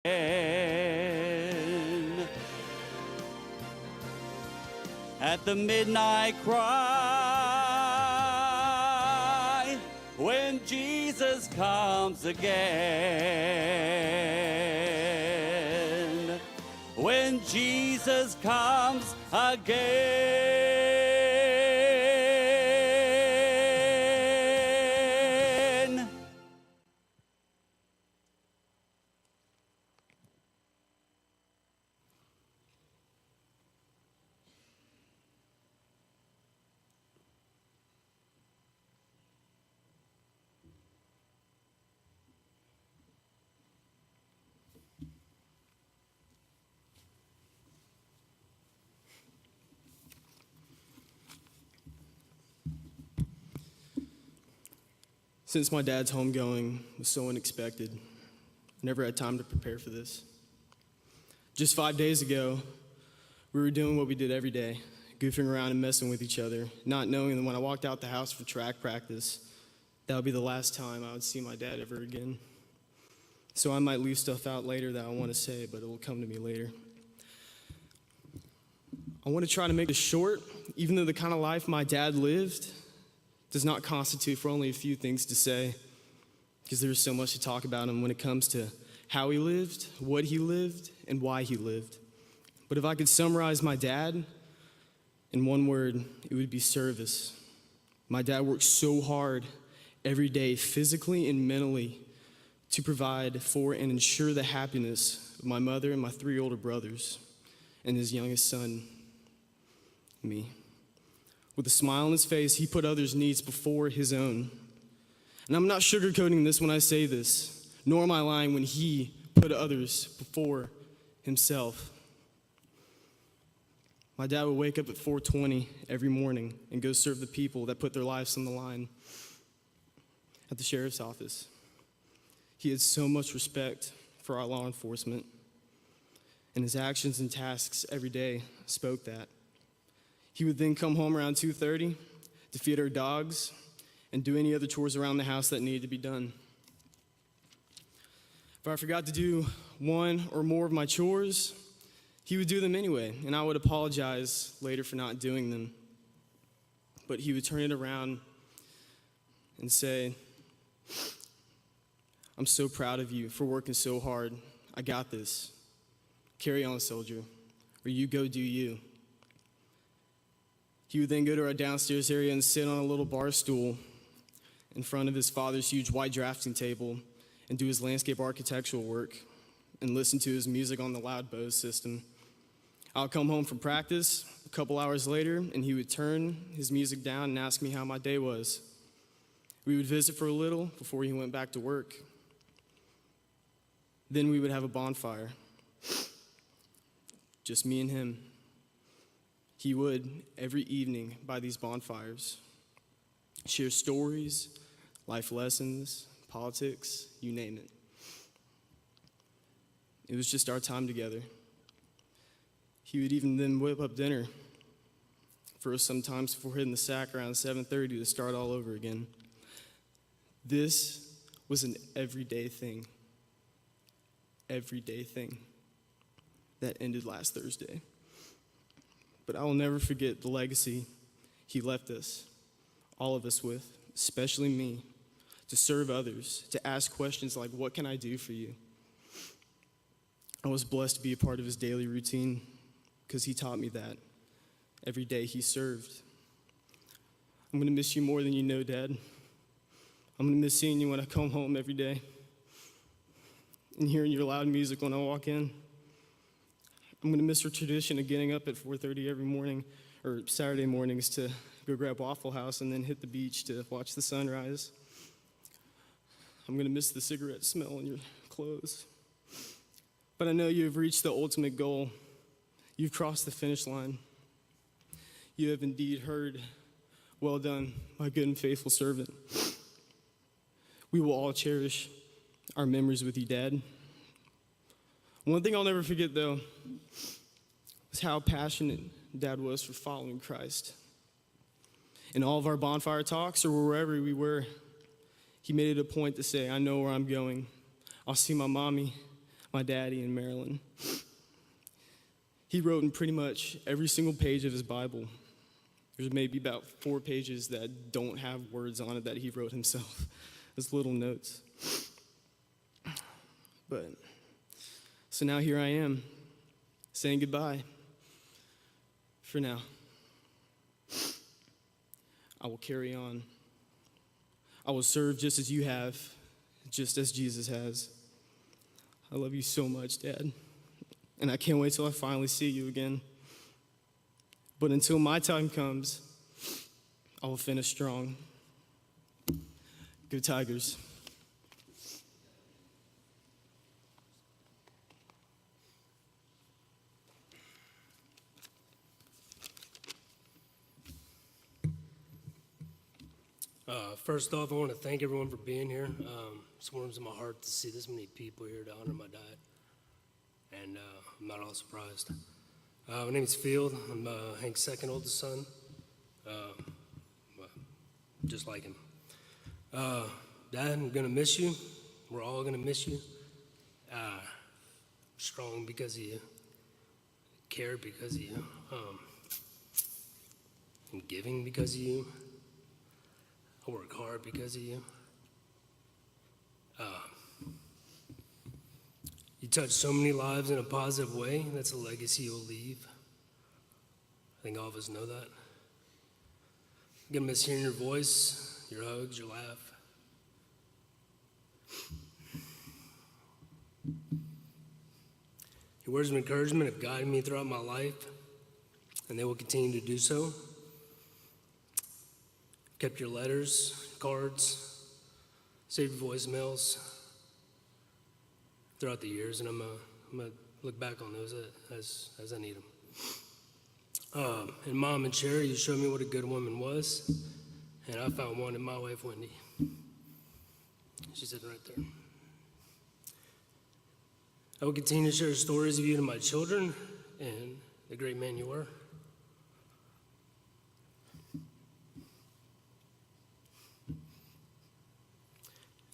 At the midnight cry, when Jesus comes again, when Jesus comes again. Since my dad's homegoing was so unexpected, I never had time to prepare for this. Just 5 days ago, we were doing what we did every day, goofing around and messing with each other, not knowing that when I walked out the house for track practice, that would be the last time I would see my dad ever again. So I might leave stuff out later that I want to say, but it will come to me later. I want to try to make this short, even though the kind of life my dad lived does not constitute for only a few things to say, because there's so much to talk about him when it comes to how he lived, what he lived, and why he lived. But if I could summarize my dad in one word, it would be service. My dad worked so hard every day, physically and mentally, to provide for and ensure the happiness of my mother and my 3 older brothers, and his youngest son, me. With a smile on his face, he put others' needs before his own. And I'm not sugarcoating this when I say this, nor am I lying when he put others before himself. My dad would wake up at 4:20 every morning and go serve the people that put their lives on the line at the sheriff's office. He had so much respect for our law enforcement, and his actions and tasks every day spoke that. He would then come home around 2:30 to feed our dogs and do any other chores around the house that needed to be done. If I forgot to do one or more of my chores, he would do them anyway, and I would apologize later for not doing them. But he would turn it around and say, "I'm so proud of you for working so hard. I got this. Carry on, soldier, or you go do you." He would then go to our downstairs area and sit on a little bar stool in front of his father's huge white drafting table and do his landscape architectural work and listen to his music on the loud Bose system. I'll come home from practice a couple hours later, and he would turn his music down and ask me how my day was. We would visit for a little before he went back to work. Then we would have a bonfire, just me and him. He would, every evening by these bonfires, share stories, life lessons, politics, you name it. It was just our time together. He would even then whip up dinner for us sometimes before hitting the sack around 7:30 to start all over again. This was an everyday thing that ended last Thursday. But I will never forget the legacy he left us, all of us with, especially me, to serve others, to ask questions like, "What can I do for you?" I was blessed to be a part of his daily routine because he taught me that every day he served. I'm going to miss you more than you know, Dad. I'm going to miss seeing you when I come home every day and hearing your loud music when I walk in. I'm going to miss our tradition of getting up at 4:30 every morning, or Saturday mornings, to go grab Waffle House and then hit the beach to watch the sunrise. I'm going to miss the cigarette smell on your clothes. But I know you have reached the ultimate goal. You've crossed the finish line. You have indeed heard, "Well done, my good and faithful servant." We will all cherish our memories with you, Dad. One thing I'll never forget, though, is how passionate Dad was for following Christ. In all of our bonfire talks or wherever we were, he made it a point to say, "I know where I'm going. I'll see my mommy. my daddy in Maryland. He wrote in pretty much every single page of his Bible. There's maybe about 4 pages that don't have words on it that he wrote himself as little notes. But, so now here I am, saying goodbye for now. I will carry on. I will serve just as you have, just as Jesus has. I love you so much, Dad. And I can't wait till I finally see you again. But until my time comes, I will finish strong. Go Tigers. First off, I want to thank everyone for being here. It warms in my heart to see this many people here to honor my dad, and I'm not all surprised. My name is Field. I'm Hank's second oldest son, just like him. Dad, I'm going to miss you. We're all going to miss you. Strong because of you. Care because of you. I'm giving because of you. I work hard because of you. You touch so many lives in a positive way. That's a legacy you'll leave. I think all of us know that. I'm gonna miss hearing your voice, your hugs, your laugh. Your words of encouragement have guided me throughout my life, and they will continue to do so. Kept your letters, cards, saved voicemails throughout the years, and I'm gonna look back on those as I need them. And Mom and Sherry, you showed me what a good woman was, and I found one in my wife, Wendy. She's sitting right there. I will continue to share stories of you to my children and the great man you are.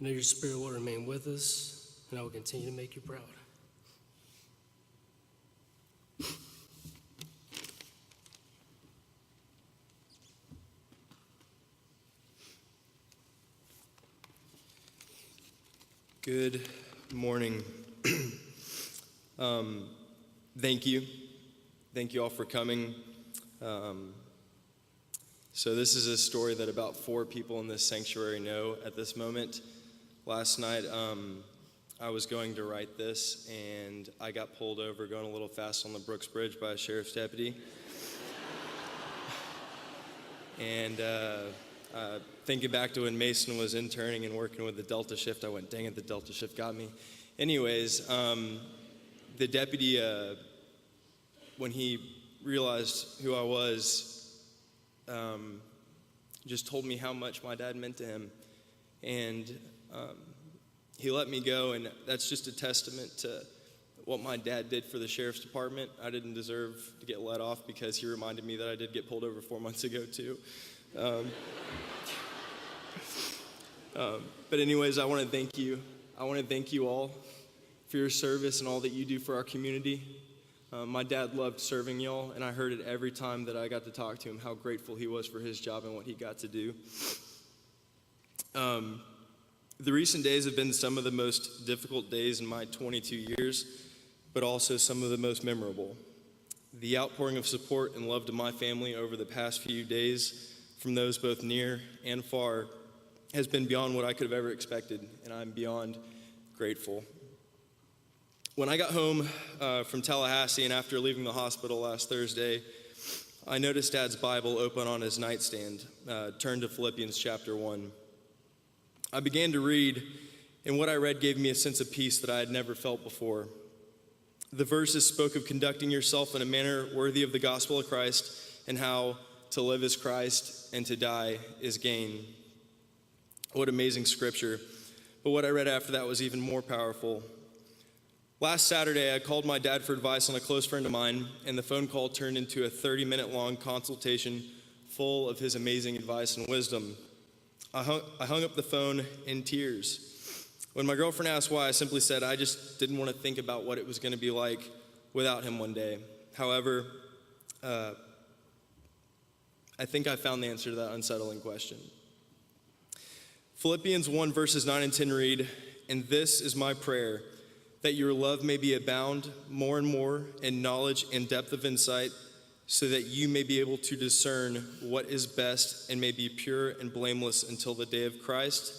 I know your spirit will remain with us, and I will continue to make you proud. Good morning. Thank you. Thank you all for coming. So this is a story that about 4 people in this sanctuary know at this moment. Last night, I was going to write this, and I got pulled over going a little fast on the Brooks Bridge by a sheriff's deputy. And thinking back to when Mason was interning and working with the Delta shift, I went, dang it, the Delta shift got me. Anyways, the deputy, when he realized who I was, just told me how much my dad meant to him. And he let me go, and that's just a testament to what my dad did for the sheriff's department. I didn't deserve to get let off because he reminded me that I did get pulled over 4 months ago, too. But anyways, I want to thank you. I want to thank you all for your service and all that you do for our community. My dad loved serving y'all, and I heard it every time that I got to talk to him, how grateful he was for his job and what he got to do. The recent days have been some of the most difficult days in my 22 years, but also some of the most memorable. The outpouring of support and love to my family over the past few days from those both near and far has been beyond what I could have ever expected, and I'm beyond grateful. When I got home from Tallahassee and after leaving the hospital last Thursday, I noticed Dad's Bible open on his nightstand, turned to Philippians chapter 1. I began to read, and what I read gave me a sense of peace that I had never felt before. The verses spoke of conducting yourself in a manner worthy of the gospel of Christ, and how to live is Christ and to die is gain. What amazing scripture. But what I read after that was even more powerful. Last Saturday, I called my dad for advice on a close friend of mine, and the phone call turned into a 30-minute long consultation full of his amazing advice and wisdom. I hung up the phone in tears. When my girlfriend asked why, I simply said I just didn't want to think about what it was going to be like without him one day. However, I think I found the answer to that unsettling question. Philippians 1 verses 9 and 10 read, "And this is my prayer, that your love may be abound more and more in knowledge and depth of insight, so that you may be able to discern what is best and may be pure and blameless until the day of Christ,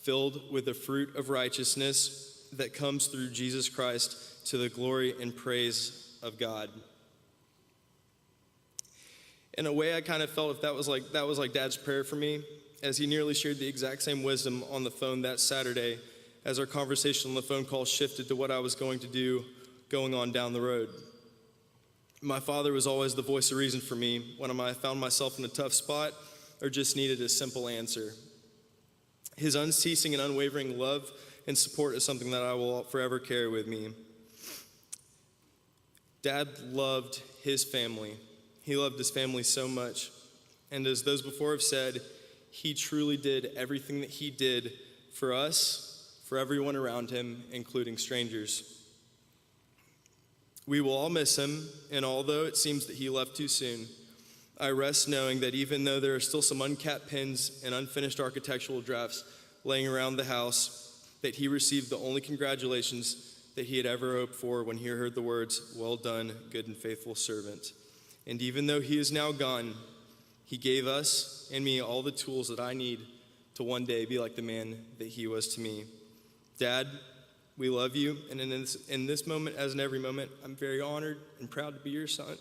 filled with the fruit of righteousness that comes through Jesus Christ to the glory and praise of God." In a way, I kind of felt if that was like Dad's prayer for me, as he nearly shared the exact same wisdom on the phone that Saturday as our conversation on the phone call shifted to what I was going to do going on down the road. My father was always the voice of reason for me when I found myself in a tough spot or just needed a simple answer. His unceasing and unwavering love and support is something that I will forever carry with me. Dad loved his family. He loved his family so much. And as those before have said, he truly did everything that he did for us, for everyone around him, including strangers. We will all miss him, and although it seems that he left too soon, I rest knowing that even though there are still some uncapped pins and unfinished architectural drafts laying around the house, that he received the only congratulations that he had ever hoped for when he heard the words, "Well done, good and faithful servant." And even though he is now gone, he gave us and me all the tools that I need to one day be like the man that he was to me. Dad, we love you, and in this moment, as in every moment, I'm very honored and proud to be your son.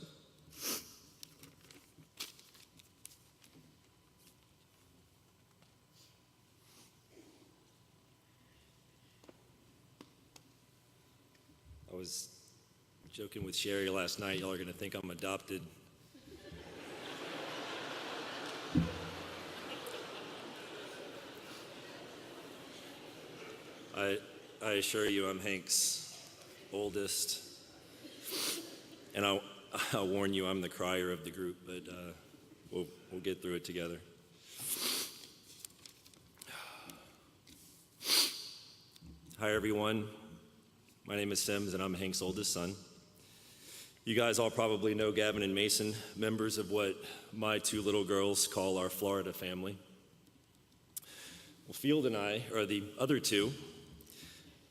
I was joking with Sherry last night. Y'all are going to think I'm adopted. I assure you I'm Hank's oldest. And I'll warn you I'm the crier of the group, but we'll get through it together. Hi, everyone. My name is Sims, and I'm Hank's oldest son. You guys all probably know Gavin and Mason, members of what my two little girls call our Florida family. Well, Field and I are the other two,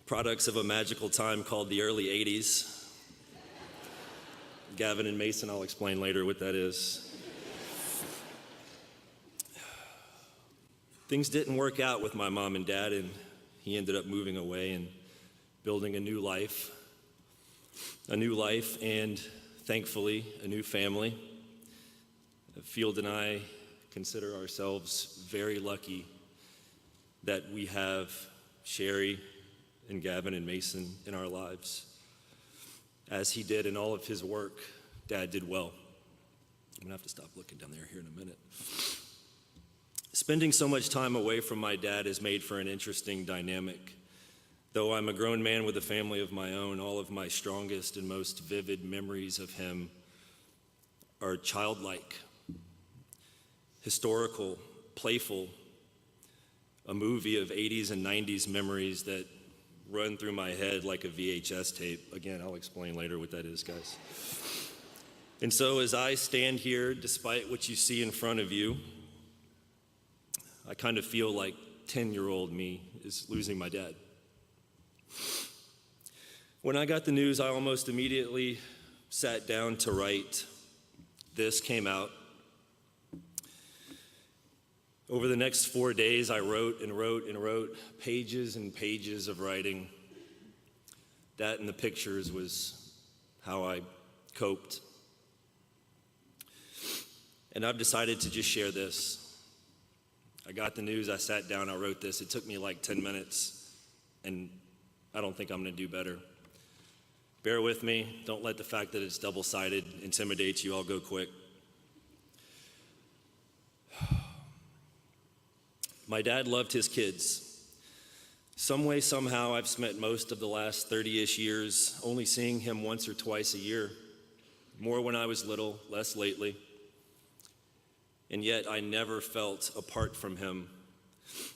products of a magical time called the early 80s. Gavin and Mason, I'll explain later what that is. Things didn't work out with my mom and dad, and he ended up moving away and building a new life, and thankfully, a new family. Field and I consider ourselves very lucky that we have Sherry and Gavin and Mason in our lives. As he did in all of his work, Dad did well. I'm gonna have to stop looking down there here in a minute. Spending so much time away from my dad has made for an interesting dynamic. Though I'm a grown man with a family of my own, all of my strongest and most vivid memories of him are childlike, historical, playful, a movie of 80s and 90s memories that run through my head like a VHS tape. Again, I'll explain later what that is, guys. And so as I stand here, despite what you see in front of you, I kind of feel like 10-year-old me is losing my dad. When I got the news, I almost immediately sat down to write. This came out. Over the next 4 days, I wrote and wrote and wrote pages and pages of writing. That and the pictures was how I coped. And I've decided to just share this. I got the news, I sat down, I wrote this. It took me like 10 minutes, and I don't think I'm gonna do better. Bear with me. Don't let the fact that it's double-sided intimidate you. I'll go quick. My dad loved his kids. Some way, somehow, I've spent most of the last 30-ish years only seeing him once or twice a year. More when I was little, less lately. And yet I never felt apart from him.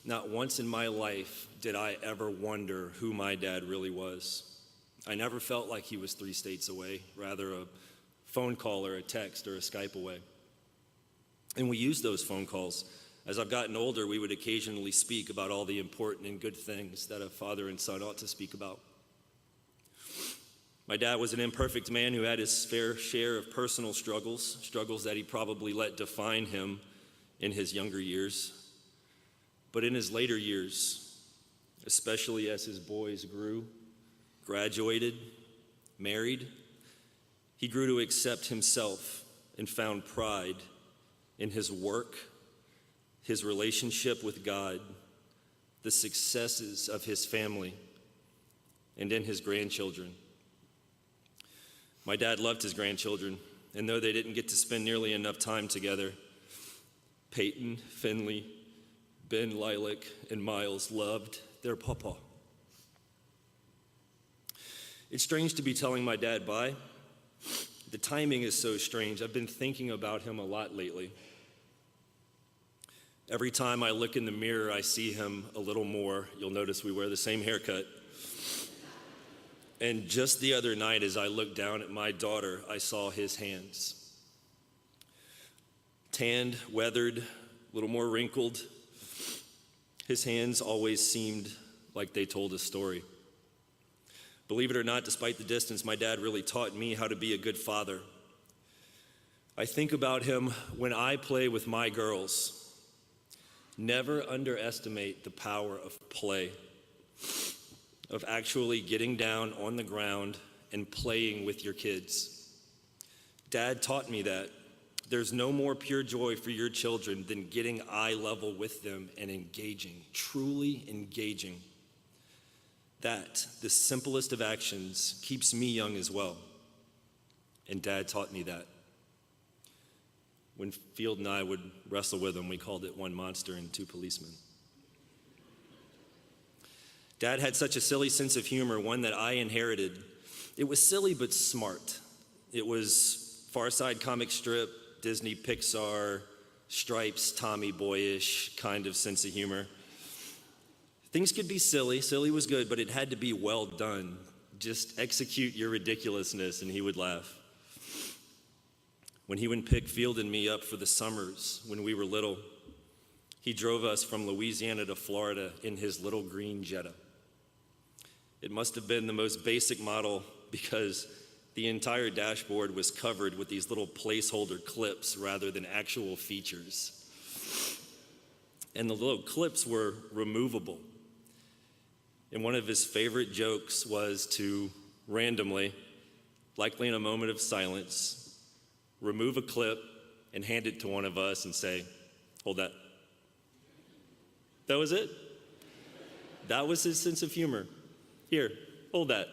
Not once in my life did I ever wonder who my dad really was. I never felt like he was 3 states away, rather a phone call or a text or a Skype away. And we used those phone calls. As I've gotten older, we would occasionally speak about all the important and good things that a father and son ought to speak about. My dad was an imperfect man who had his fair share of personal struggles that he probably let define him in his younger years. But in his later years, especially as his boys grew, graduated, married, he grew to accept himself and found pride in his work, his relationship with God, the successes of his family, and in his grandchildren. My dad loved his grandchildren, and though they didn't get to spend nearly enough time together, Peyton, Finley, Ben, Lilac, and Miles loved their papa. It's strange to be telling my dad bye. The timing is so strange. I've been thinking about him a lot lately. Every time I look in the mirror, I see him a little more. You'll notice we wear the same haircut. And just the other night, as I looked down at my daughter, I saw his hands. Tanned, weathered, a little more wrinkled. His hands always seemed like they told a story. Believe it or not, despite the distance, my dad really taught me how to be a good father. I think about him when I play with my girls. Never underestimate the power of play, of actually getting down on the ground and playing with your kids. Dad taught me that. There's no more pure joy for your children than getting eye level with them and engaging, truly engaging. That, the simplest of actions, keeps me young as well. And Dad taught me that. When Field and I would wrestle with him, we called it one monster and two policemen. Dad had such a silly sense of humor, one that I inherited. It was silly but smart. It was Far Side comic strip, Disney, Pixar, Stripes, Tommy Boyish kind of sense of humor. Things could be silly. Silly was good, but it had to be well done. Just execute your ridiculousness, and he would laugh. When he would pick Field and me up for the summers when we were little, he drove us from Louisiana to Florida in his little green Jetta. It must have been the most basic model because the entire dashboard was covered with these little placeholder clips rather than actual features. And the little clips were removable. And one of his favorite jokes was to randomly, likely in a moment of silence, remove a clip and hand it to one of us and say, "Hold that." That was it. That was his sense of humor. "Here, hold that."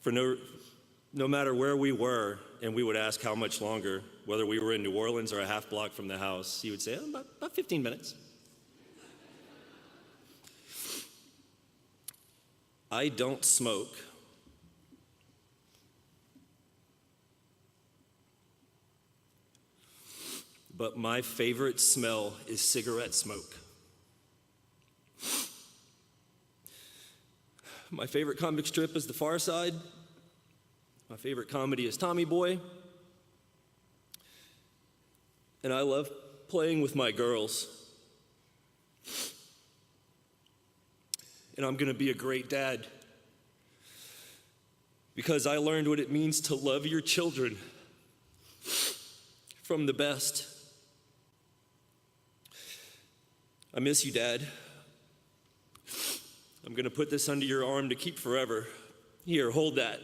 For no matter where we were, and we would ask how much longer, whether we were in New Orleans or a half block from the house, he would say, about 15 minutes. I don't smoke. But my favorite smell is cigarette smoke. My favorite comic strip is The Far Side. My favorite comedy is Tommy Boy. And I love playing with my girls. And I'm gonna be a great dad because I learned what it means to love your children from the best. I miss you, Dad. I'm gonna put this under your arm to keep forever. Here, hold that.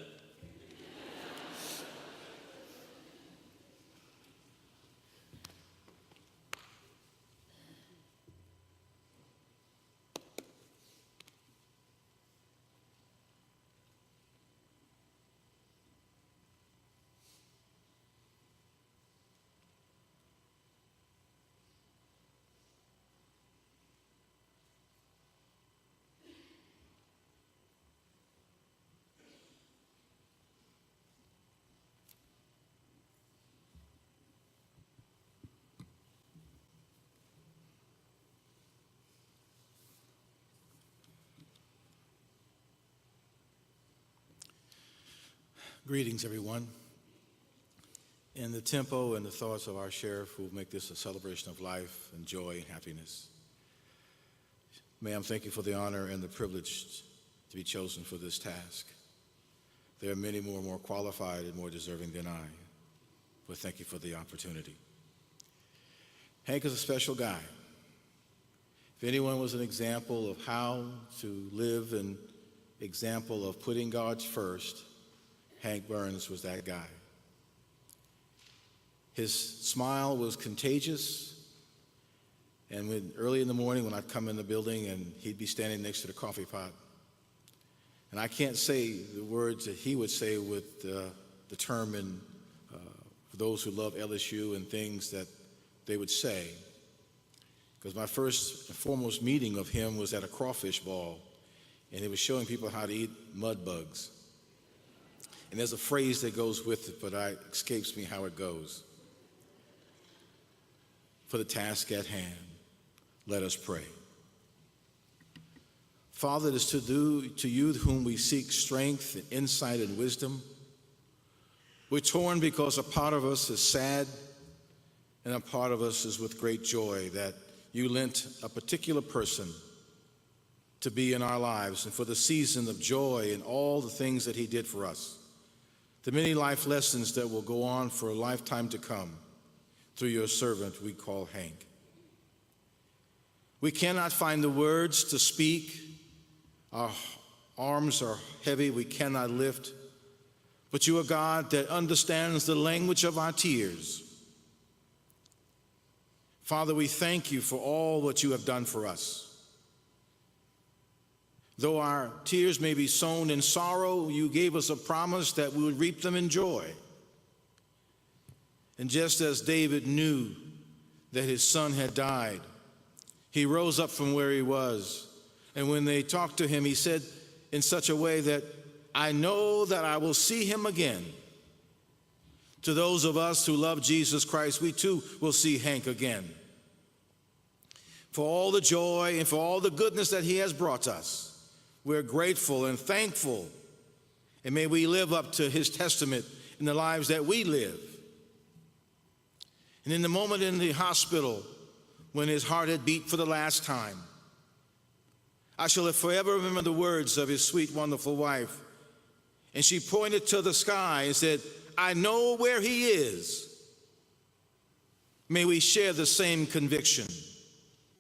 Greetings, everyone. In the tempo and the thoughts of our sheriff will make this a celebration of life and joy and happiness. Ma'am, thank you for the honor and the privilege to be chosen for this task. There are many more qualified and more deserving than I, but thank you for the opportunity. Hank is a special guy. If anyone was an example of how to live, an example of putting God first, Hank Bruns was that guy. His smile was contagious, and early in the morning when I'd come in the building and he'd be standing next to the coffee pot, and I can't say the words that he would say with the term for those who love LSU and things that they would say, because my first and foremost meeting of him was at a crawfish ball, and he was showing people how to eat mud bugs. And there's a phrase that goes with it, but it escapes me how it goes. For the task at hand, let us pray. Father, it is to you whom we seek strength and insight and wisdom. We're torn because a part of us is sad and a part of us is with great joy that you lent a particular person to be in our lives and for the season of joy and all the things that he did for us. The many life lessons that will go on for a lifetime to come through your servant we call Hank. We cannot find the words to speak. Our arms are heavy. We cannot lift. But you are God that understands the language of our tears. Father, we thank you for all what you have done for us. Though our tears may be sown in sorrow, you gave us a promise that we would reap them in joy. And just as David knew that his son had died, he rose up from where he was. And when they talked to him, he said in such a way that, I know that I will see him again. To those of us who love Jesus Christ, we too will see Hank again. For all the joy and for all the goodness that he has brought us, we're grateful and thankful, and may we live up to his testament in the lives that we live. And in the moment in the hospital when his heart had beat for the last time, I shall forever remember the words of his sweet, wonderful wife. And she pointed to the sky and said, I know where he is. May we share the same conviction.